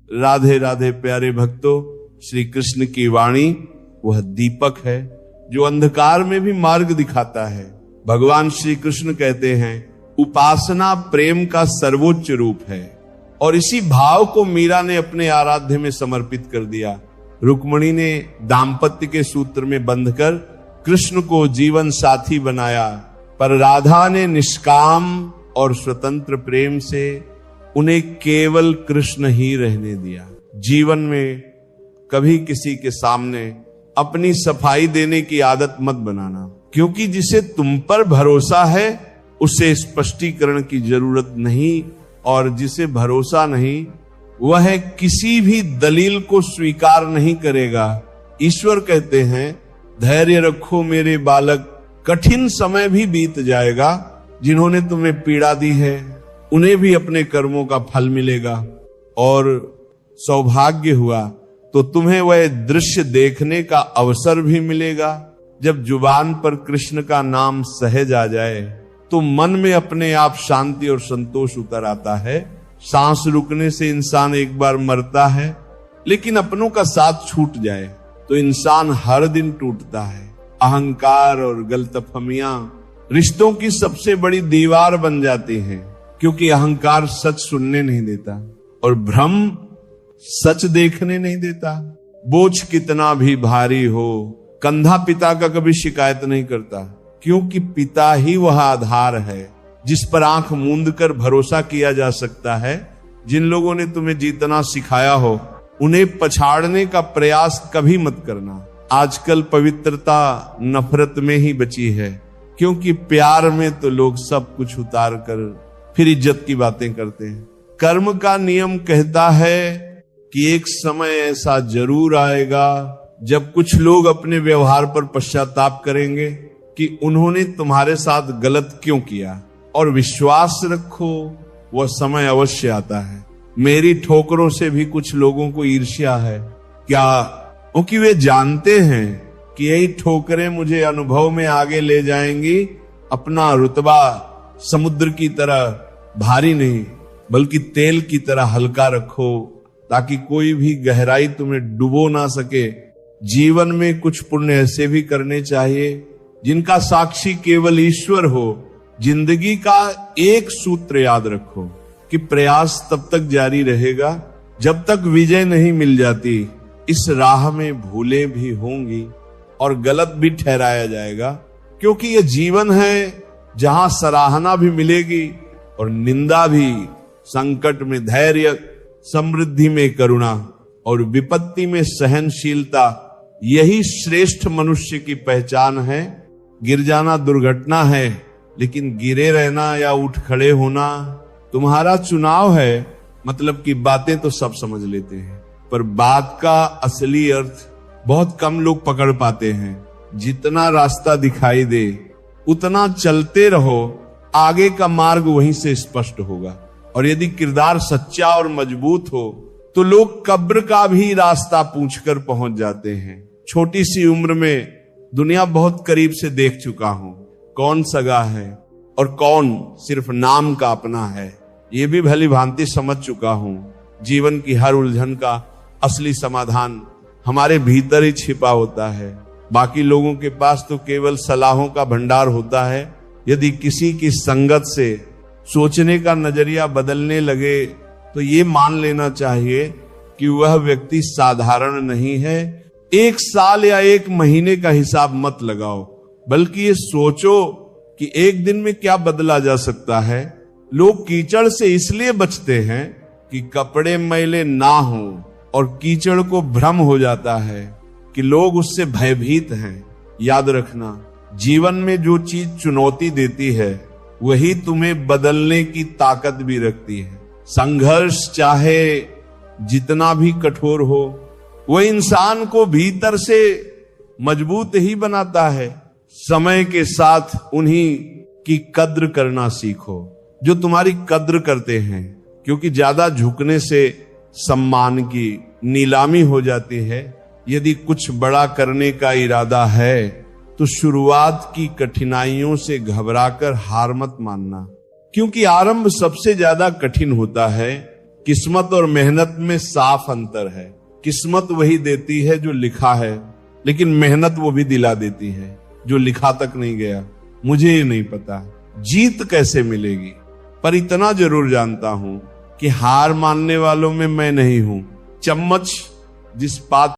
राधे राधे प्यारे भक्तों, श्री कृष्ण की वाणी वह दीपक है जो अंधकार में भी मार्ग दिखाता है। भगवान श्री कृष्ण कहते हैं उपासना प्रेम का सर्वोच्च रूप है, और इसी भाव को मीरा ने अपने आराध्य में समर्पित कर दिया। रुक्मिणी ने दाम्पत्य के सूत्र में बंधकर कृष्ण को जीवन साथी बनाया, पर राधा ने निष्काम और स्वतंत्र प्रेम से उन्हें केवल कृष्ण ही रहने दिया। जीवन में कभी किसी के सामने अपनी सफाई देने की आदत मत बनाना, क्योंकि जिसे तुम पर भरोसा है उसे स्पष्टीकरण की जरूरत नहीं, और जिसे भरोसा नहीं वह किसी भी दलील को स्वीकार नहीं करेगा। ईश्वर कहते हैं धैर्य रखो मेरे बालक, कठिन समय भी बीत जाएगा। जिन्होंने तुम्हें पीड़ा दी है उन्हें भी अपने कर्मों का फल मिलेगा, और सौभाग्य हुआ तो तुम्हें वह दृश्य देखने का अवसर भी मिलेगा। जब जुबान पर कृष्ण का नाम सहज आ जाए तो मन में अपने आप शांति और संतोष उतर आता है। सांस रुकने से इंसान एक बार मरता है, लेकिन अपनों का साथ छूट जाए तो इंसान हर दिन टूटता है। अहंकार और गलतफहमियां रिश्तों की सबसे बड़ी दीवार बन जाती हैं, क्योंकि अहंकार सच सुनने नहीं देता और भ्रम सच देखने नहीं देता। बोझ कितना भी भारी हो, कंधा पिता का कभी शिकायत नहीं करता, क्योंकि पिता ही वह आधार है जिस पर आंख मूंद कर भरोसा किया जा सकता है। जिन लोगों ने तुम्हें जीतना सिखाया हो उन्हें पछाड़ने का प्रयास कभी मत करना। आजकल पवित्रता नफरत में ही बची है, क्योंकि प्यार में तो लोग सब कुछ उतार कर फिर इज्जत की बातें करते हैं। कर्म का नियम कहता है कि एक समय ऐसा जरूर आएगा जब कुछ लोग अपने व्यवहार पर पश्चाताप करेंगे कि उन्होंने तुम्हारे साथ गलत क्यों किया, और विश्वास रखो वह समय अवश्य आता है। मेरी ठोकरों से भी कुछ लोगों को ईर्ष्या है, क्या? क्योंकि वे जानते हैं कि यही ठोकरें मुझे अनुभव में आगे ले जाएंगी। अपना रुतबा समुद्र की तरह भारी नहीं बल्कि तेल की तरह हल्का रखो, ताकि कोई भी गहराई तुम्हें डुबो ना सके। जीवन में कुछ पुण्य ऐसे भी करने चाहिए जिनका साक्षी केवल ईश्वर हो। जिंदगी का एक सूत्र याद रखो कि प्रयास तब तक जारी रहेगा जब तक विजय नहीं मिल जाती। इस राह में भूलें भी होंगी और गलत भी ठहराया जाएगा, क्योंकि यह जीवन है जहां सराहना भी मिलेगी और निंदा भी। संकट में धैर्य, समृद्धि में करुणा और विपत्ति में सहनशीलता, यही श्रेष्ठ मनुष्य की पहचान है। गिर जाना दुर्घटना है, लेकिन गिरे रहना या उठ खड़े होना तुम्हारा चुनाव है। मतलब कि बातें तो सब समझ लेते हैं, पर बात का असली अर्थ बहुत कम लोग पकड़ पाते हैं। जितना रास्ता दिखाई दे उतना चलते रहो, आगे का मार्ग वहीं से स्पष्ट होगा। और यदि किरदार सच्चा और मजबूत हो तो लोग कब्र का भी रास्ता पूछकर पहुंच जाते हैं। छोटी सी उम्र में दुनिया बहुत करीब से देख चुका हूं, कौन सगा है और कौन सिर्फ नाम का अपना है, ये भी भली भांति समझ चुका हूं। जीवन की हर उलझन का असली समाधान हमारे भीतर ही छिपा होता है। बाकी लोगों के पास तो केवल सलाहों का भंडार होता है। यदि किसी की संगत से सोचने का नजरिया बदलने लगे तो ये मान लेना चाहिए कि वह व्यक्ति साधारण नहीं है। एक साल या एक महीने का हिसाब मत लगाओ, बल्कि ये सोचो कि एक दिन में क्या बदला जा सकता है। लोग कीचड़ से इसलिए बचते हैं कि कपड़े मैले ना हो, और कीचड़ को भ्रम हो जाता है कि लोग उससे भयभीत हैं। याद रखना, जीवन में जो चीज चुनौती देती है वही तुम्हें बदलने की ताकत भी रखती है। संघर्ष चाहे जितना भी कठोर हो, वह इंसान को भीतर से मजबूत ही बनाता है। समय के साथ उन्हीं की कद्र करना सीखो जो तुम्हारी कद्र करते हैं, क्योंकि ज्यादा झुकने से सम्मान की नीलामी हो जाती है। यदि कुछ बड़ा करने का इरादा है तो शुरुआत की कठिनाइयों से घबराकर हार मत मानना, क्योंकि आरंभ सबसे ज्यादा कठिन होता है किस्मत और मेहनत में साफ अंतर है। किस्मत वही देती है जो लिखा है, लेकिन मेहनत वो भी दिला देती है जो लिखा तक नहीं गया। मुझे ये नहीं पता जीत कैसे मिलेगी, पर इतना जरूर जानता हूं कि हार मानने वालों में मैं नहीं हूं। चम्मच जिस पात्र